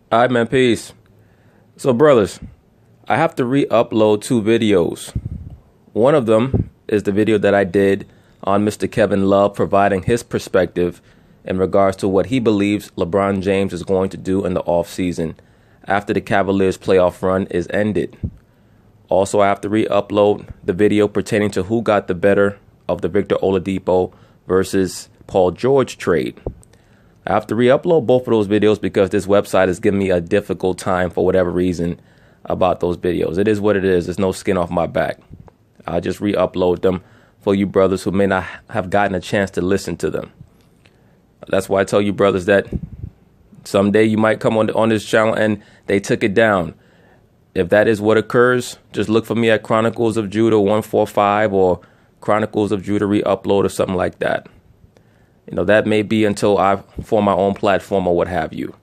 All right, man, peace. So, brothers, I have to re-upload 2 videos. One of them is the video that I did on Mr. Kevin Love providing his perspective in regards to what he believes LeBron James is going to do in the offseason after the Cavaliers playoff run is ended. Also, I have to re-upload the video pertaining to who got the better of the Victor Oladipo versus Paul George trade. I have to re-upload both of those videos because this website is giving me a difficult time for whatever reason about those videos. It is what it is. There's no skin off my back. I'll just re-upload them for you brothers who may not have gotten a chance to listen to them. That's why I tell you brothers that someday you might come on this channel and they took it down. If that is what occurs, just look for me at Chronicles of Judah 145 or Chronicles of Judah re-upload or something like that. That may be until I form my own platform or what have you.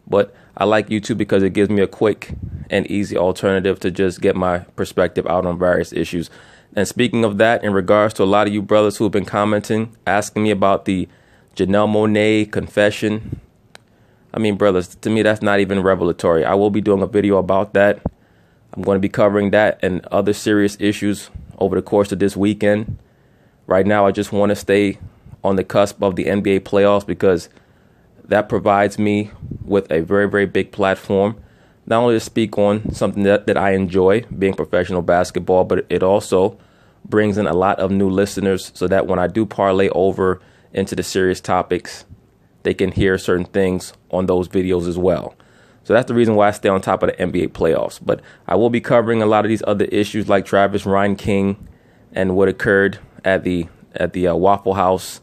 But I like YouTube because it gives me a quick and easy alternative to just get my perspective out on various issues. And speaking of that, in regards to a lot of you brothers who have been commenting, asking me about the Janelle Monáe confession. I mean, brothers, to me, that's not even revelatory. I will be doing a video about that. I'm going to be covering that and other serious issues over the course of this weekend. Right now, I just want to stay on the cusp of the NBA playoffs because that provides me with a very, very big platform, not only to speak on something that I enjoy, being professional basketball, but it also brings in a lot of new listeners so that when I do parlay over into the serious topics, they can hear certain things on those videos as well. So that's the reason why I stay on top of the NBA playoffs. But I will be covering a lot of these other issues like Travis Ryan King and what occurred at the Waffle House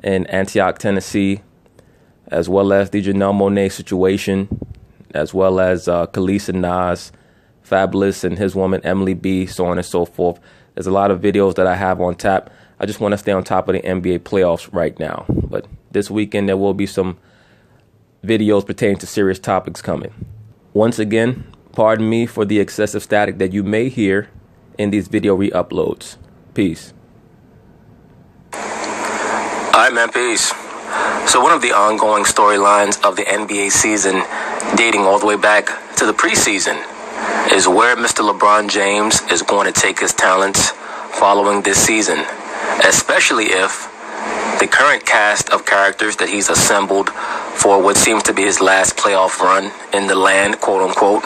in Antioch, Tennessee, as well as the Janelle Monáe situation, as well as Khalees and Nas, Fabulous and his woman Emily B, so on and so forth. There's a lot of videos that I have on tap. I just want to stay on top of the NBA playoffs right now. But this weekend, there will be some videos pertaining to serious topics coming. Once again, pardon me for the excessive static that you may hear in these video re-uploads. Peace. All right, man, peace. So one of the ongoing storylines of the NBA season, dating all the way back to the preseason, is where Mr. LeBron James is going to take his talents following this season, especially if the current cast of characters that he's assembled for what seems to be his last playoff run in the land, quote unquote,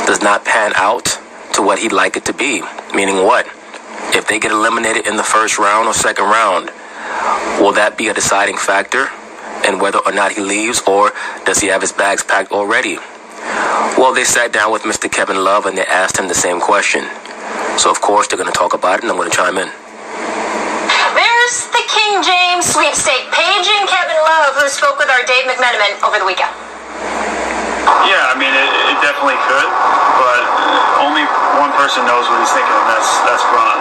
does not pan out to what he'd like it to be. Meaning what? If they get eliminated in the first round or second round, will that be a deciding factor in whether or not he leaves, or does he have his bags packed already? Well, they sat down with Mr. Kevin Love and they asked him the same question. So, of course, they're going to talk about it, and I'm going to chime in. There's the King James sweepstake paging Kevin Love, who spoke with our Dave McMenamin over the weekend. Yeah, I mean, it definitely could, but only one person knows what he's thinking, and that's Bron.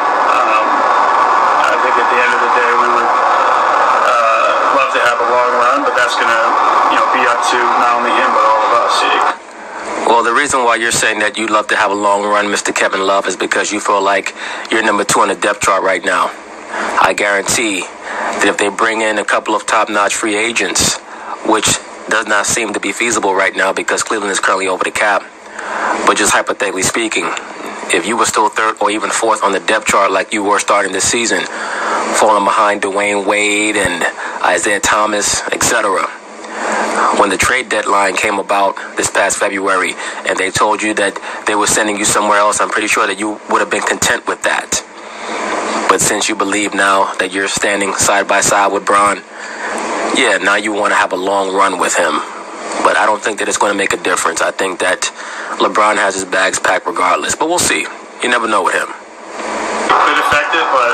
I think at the end of the day, we would love to have a long run, but that's going to be up to not only him, but all of us. Well, the reason why you're saying that you'd love to have a long run, Mr. Kevin Love, is because you feel like you're number 2 on the depth chart right now. I guarantee that if they bring in a couple of top-notch free agents, which does not seem to be feasible right now because Cleveland is currently over the cap, but just hypothetically speaking, if you were still 3rd or even 4th on the depth chart like you were starting this season, falling behind Dwayne Wade and Isaiah Thomas, etc., when the trade deadline came about this past February and they told you that they were sending you somewhere else, I'm pretty sure that you would have been content with that. But since you believe now that you're standing side by side with Bron, yeah, now you want to have a long run with him. But I don't think that it's going to make a difference. I think that LeBron has his bags packed regardless. But we'll see. You never know with him. It could affect it, but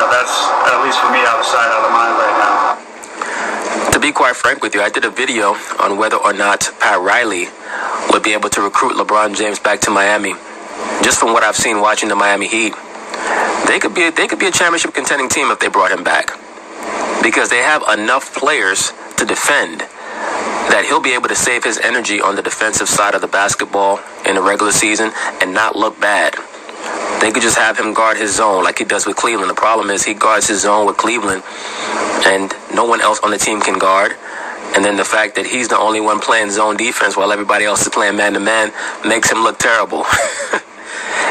that's, at least for me, out of sight, out of mind right now. To be quite frank with you, I did a video on whether or not Pat Riley would be able to recruit LeBron James back to Miami. Just from what I've seen watching the Miami Heat, they could be a championship contending team if they brought him back, because they have enough players to defend that he'll be able to save his energy on the defensive side of the basketball in the regular season and not look bad. They could just have him guard his zone like he does with Cleveland. The problem is he guards his zone with Cleveland and no one else on the team can guard. And then the fact that he's the only one playing zone defense while everybody else is playing man-to-man makes him look terrible.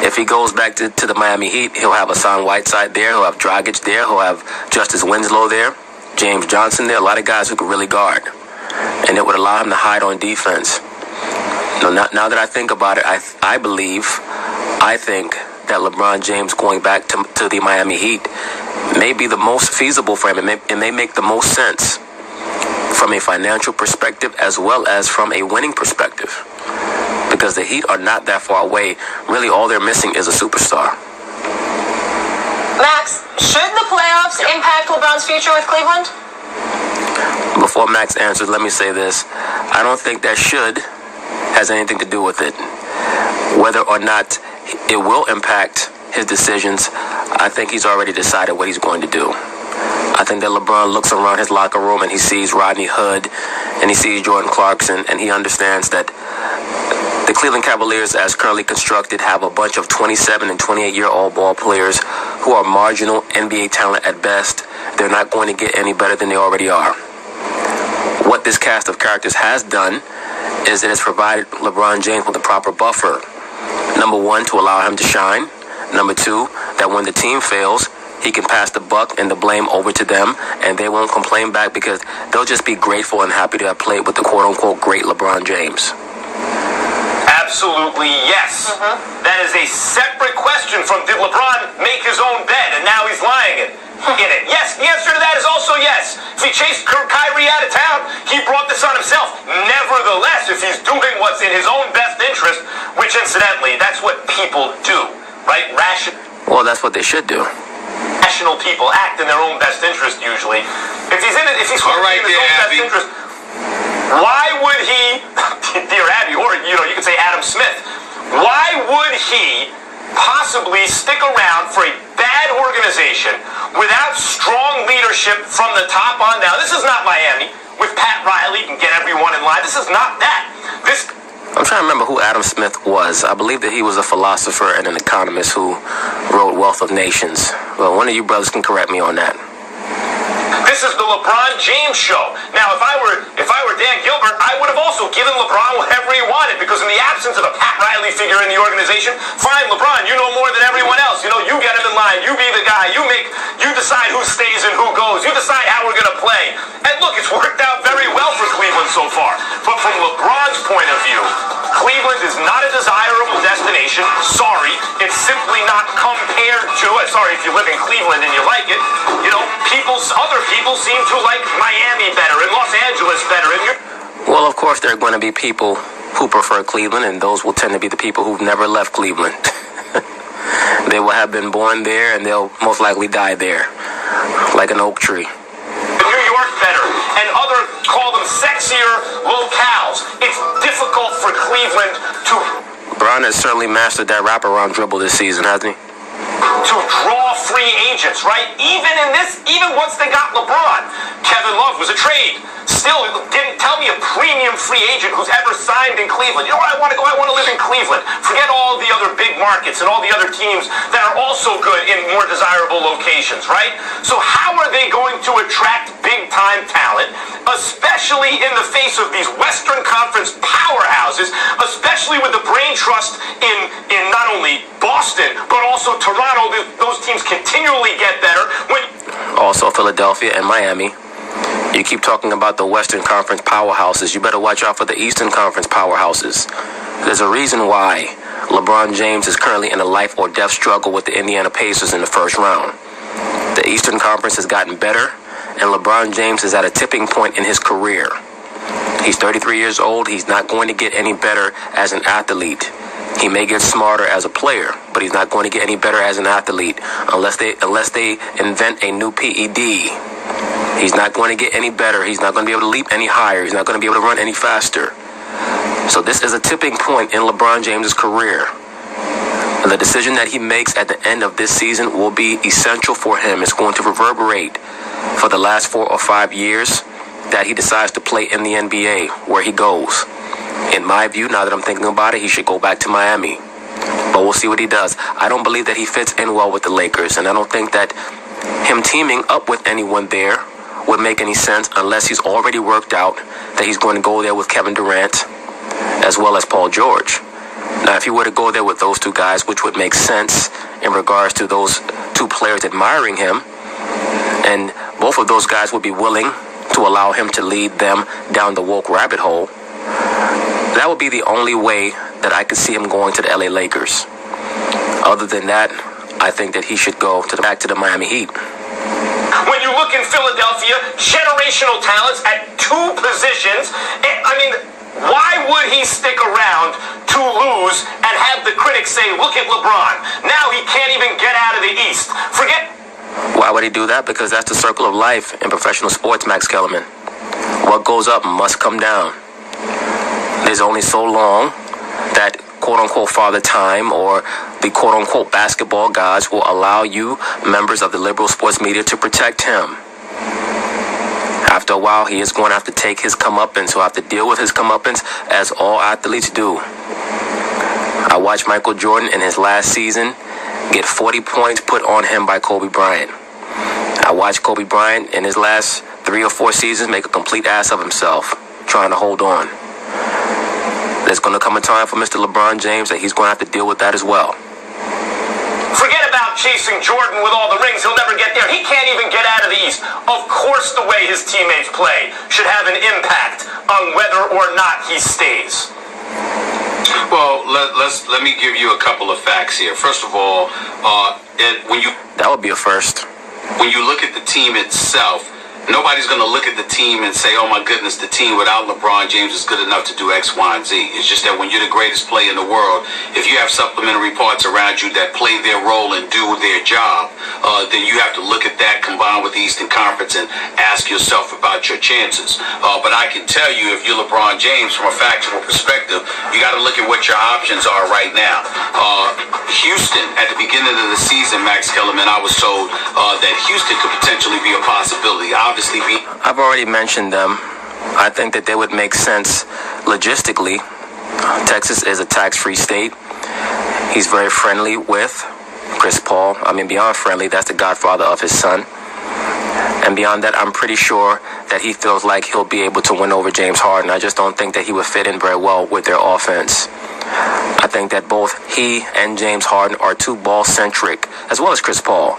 If he goes back to the Miami Heat, he'll have Hassan Whiteside there. He'll have Dragic there. He'll have Justice Winslow there. James Johnson there. A lot of guys who can really guard. And it would allow him to hide on defense. Now that I think about it, I think that LeBron James going back to the Miami Heat may be the most feasible for him. It may make the most sense from a financial perspective as well as from a winning perspective. Because the Heat are not that far away. Really, all they're missing is a superstar. Max, should the playoffs impact LeBron's future with Cleveland? Before Max answers, let me say this. I don't think that should has anything to do with it. Whether or not it will impact his decisions, I think he's already decided what he's going to do. I think that LeBron looks around his locker room and he sees Rodney Hood and he sees Jordan Clarkson, and he understands that the Cleveland Cavaliers, as currently constructed, have a bunch of 27 and 28-year-old ball players who are marginal NBA talent at best. They're not going to get any better than they already are. What this cast of characters has done is it has provided LeBron James with a proper buffer. Number one, to allow him to shine. Number two, that when the team fails, he can pass the buck and the blame over to them, and they won't complain back because they'll just be grateful and happy to have played with the quote-unquote great LeBron James. Absolutely yes. That is a separate question from did LeBron make his own bed and now he's lying in it. Yes, the answer to that is also yes. If he chased Kyrie out of town, he brought this on himself. Nevertheless, if he's doing what's in his own best interest, which incidentally, that's what people do, right? Well, that's what they should do. Rational people act in their own best interest usually. If he's in his own best interest, why would he, dear Abby, or you could say Adam Smith, why would he possibly stick around for a bad organization without strong leadership from the top on down? This is not Miami with Pat Riley can get everyone in line. This is not that. I'm trying to remember who Adam Smith was. I believe that he was a philosopher and an economist who wrote Wealth of Nations. Well, one of you brothers can correct me on that. This is the LeBron James show. Now, if I were Dan Gilbert, I would have also given LeBron whatever he wanted, because in the absence of a Pat Riley figure in the organization, fine, LeBron, you know more than everyone else. You get him in line. You be the guy. You decide who stays and who goes. You decide how we're going to play. And look, it's worked out very well for Cleveland so far. But from LeBron's point of view, Cleveland is not a desirable destination. Sorry, it's simply not compared to. Sorry if you live in Cleveland and you like it. Other people seem to like Miami better and Los Angeles better. Well, of course, there are going to be people who prefer Cleveland, and those will tend to be the people who've never left Cleveland. They will have been born there, and they'll most likely die there, like an oak tree. New York better, and other call them sexier locales. It's difficult for Cleveland to. LeBron has certainly mastered that wraparound dribble this season, hasn't he? To draw free agents, right? Even once they got LeBron, Kevin Love was a trade. Still, didn't tell me a premium free agent who's ever signed in Cleveland. You know where I want to go? I want to live in Cleveland. Forget all the other big markets and all the other teams that are also good in more desirable locations, right? So how are they going to attract big-time talent, especially in the face of these Western Conference powerhouses, especially with the brain trust in not only Boston, but also Toronto? Those teams continually get better. Also Philadelphia and Miami. You keep talking about the Western Conference powerhouses. You better watch out for the Eastern Conference powerhouses. There's a reason why LeBron James is currently in a life or death struggle with the Indiana Pacers in the first round. The Eastern Conference has gotten better, and LeBron James is at a tipping point in his career. He's 33 years old. He's not going to get any better as an athlete. He may get smarter as a player, but he's not going to get any better as an athlete unless they invent a new PED. He's not going to get any better. He's not going to be able to leap any higher. He's not going to be able to run any faster. So this is a tipping point in LeBron James' career. And the decision that he makes at the end of this season will be essential for him. It's going to reverberate for the last 4 or 5 years that he decides to play in the NBA, where he goes. In my view, now that I'm thinking about it, he should go back to Miami. But we'll see what he does. I don't believe that he fits in well with the Lakers, and I don't think that him teaming up with anyone there would make any sense unless he's already worked out that he's going to go there with Kevin Durant as well as Paul George. Now, if he were to go there with those two guys, which would make sense in regards to those two players admiring him, and both of those guys would be willing to allow him to lead them down the woke rabbit hole, that would be the only way that I could see him going to the LA Lakers. Other than that, I think that he should go back to the Miami Heat. When you look in Philadelphia, generational talents at two positions, I mean, why would he stick around to lose and have the critics say, look at LeBron, now he can't even get out of the East? Why would he do that? Because that's the circle of life in professional sports, Max Kellerman. What goes up must come down. There's only so long that quote-unquote father time or the quote-unquote basketball gods will allow you, members of the liberal sports media, to protect him. After a while, he is going to have to take his comeuppance. He'll have to deal with his comeuppance, as all athletes do. I watched Michael Jordan in his last season get 40 points put on him by Kobe Bryant. I watched Kobe Bryant in his last 3 or 4 seasons make a complete ass of himself, trying to hold on. There's going to come a time for Mr. LeBron James that he's going to have to deal with that as well. Forget about chasing Jordan with all the rings. He'll never get there. He can't even get out of the East. Of course, the way his teammates play should have an impact on whether or not he stays. Well, let me give you a couple of facts here. First of all, that would be a first. When you look at the team itself, nobody's going to look at the team and say, oh my goodness, the team without LeBron James is good enough to do X, Y, and Z. It's just that when you're the greatest player in the world, if you have supplementary parts around you that play their role and do their job, then you have to look at that combined with the Eastern Conference and ask yourself about your chances. But I can tell you, if you're LeBron James, from a factual perspective, you got to look at what your options are right now. Houston, at the beginning of the season, Max Kellerman, I was told that Houston could potentially be a possibility. I've already mentioned them. I think that they would make sense logistically. Texas is a tax-free state. He's very friendly with Chris Paul. I mean, beyond friendly, that's the godfather of his son. And beyond that, I'm pretty sure that he feels like he'll be able to win over James Harden. I just don't think that he would fit in very well with their offense. I think that both he and James Harden are too ball-centric, as well as Chris Paul,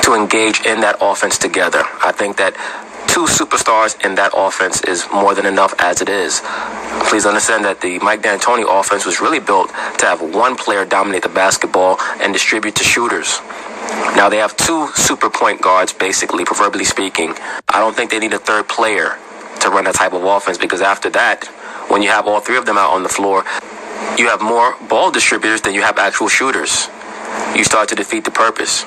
to engage in that offense together. I think that 2 superstars in that offense is more than enough as it is. Please understand that the Mike D'Antoni offense was really built to have one player dominate the basketball and distribute to shooters. Now they have 2 super point guards, basically, proverbially speaking. I don't think they need a third player to run that type of offense, because after that, when you have all 3 of them out on the floor, you have more ball distributors than you have actual shooters. You start to defeat the purpose.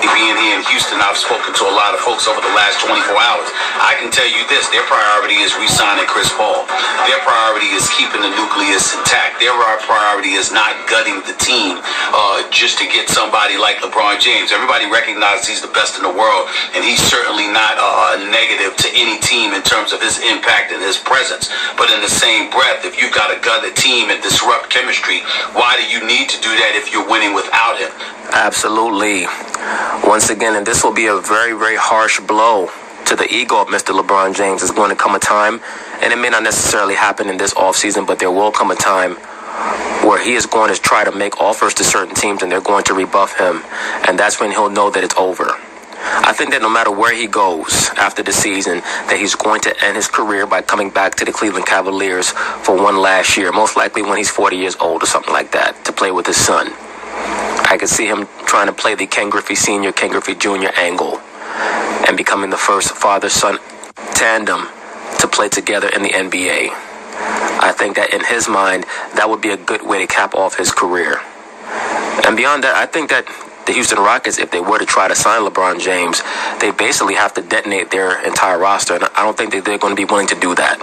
Being here in Houston, I've spoken to a lot of folks over the last 24 hours. I can tell you this, their priority is re-signing Chris Paul. Their priority is keeping the nucleus intact. Their priority is not gutting the team just to get somebody like LeBron James. Everybody recognizes he's the best in the world, and he's certainly not negative to any team in terms of his impact and his presence. But in the same breath, if you've got to gut a team and disrupt chemistry, why do you need to do that if you're winning without him? Absolutely. Once again, and this will be a very, very harsh blow to the ego of Mr. LeBron James. There's going to come a time, and it may not necessarily happen in this offseason, but there will come a time where he is going to try to make offers to certain teams, and they're going to rebuff him, and that's when he'll know that it's over. I think that no matter where he goes after the season, that he's going to end his career by coming back to the Cleveland Cavaliers for one last year, most likely when he's 40 years old or something like that, to play with his son. I could see him trying to play the Ken Griffey Sr., Ken Griffey Jr. angle and becoming the first father-son tandem to play together in the NBA. I think that in his mind, that would be a good way to cap off his career. And beyond that, I think that the Houston Rockets, if they were to try to sign LeBron James, they basically have to detonate their entire roster, and I don't think that they're going to be willing to do that.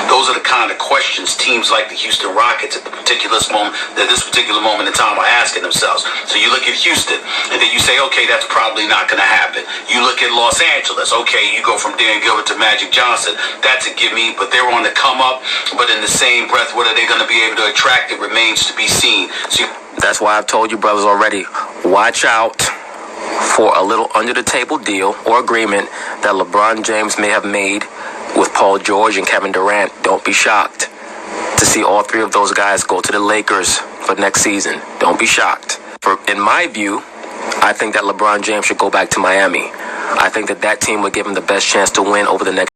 Those are the kind of questions teams like the Houston Rockets at this particular moment in time are asking themselves. So you look at Houston, and then you say, okay, that's probably not going to happen. You look at Los Angeles, okay, you go from Dan Gilbert to Magic Johnson. That's a gimme, but they're on the come up. But in the same breath, what are they going to be able to attract? It remains to be seen. That's why I've told you brothers already, watch out for a little under-the-table deal or agreement that LeBron James may have made with Paul George and Kevin Durant, don't be shocked to see all three of those guys go to the Lakers for next season. Don't be shocked. In my view, I think that LeBron James should go back to Miami. I think that team would give him the best chance to win over the next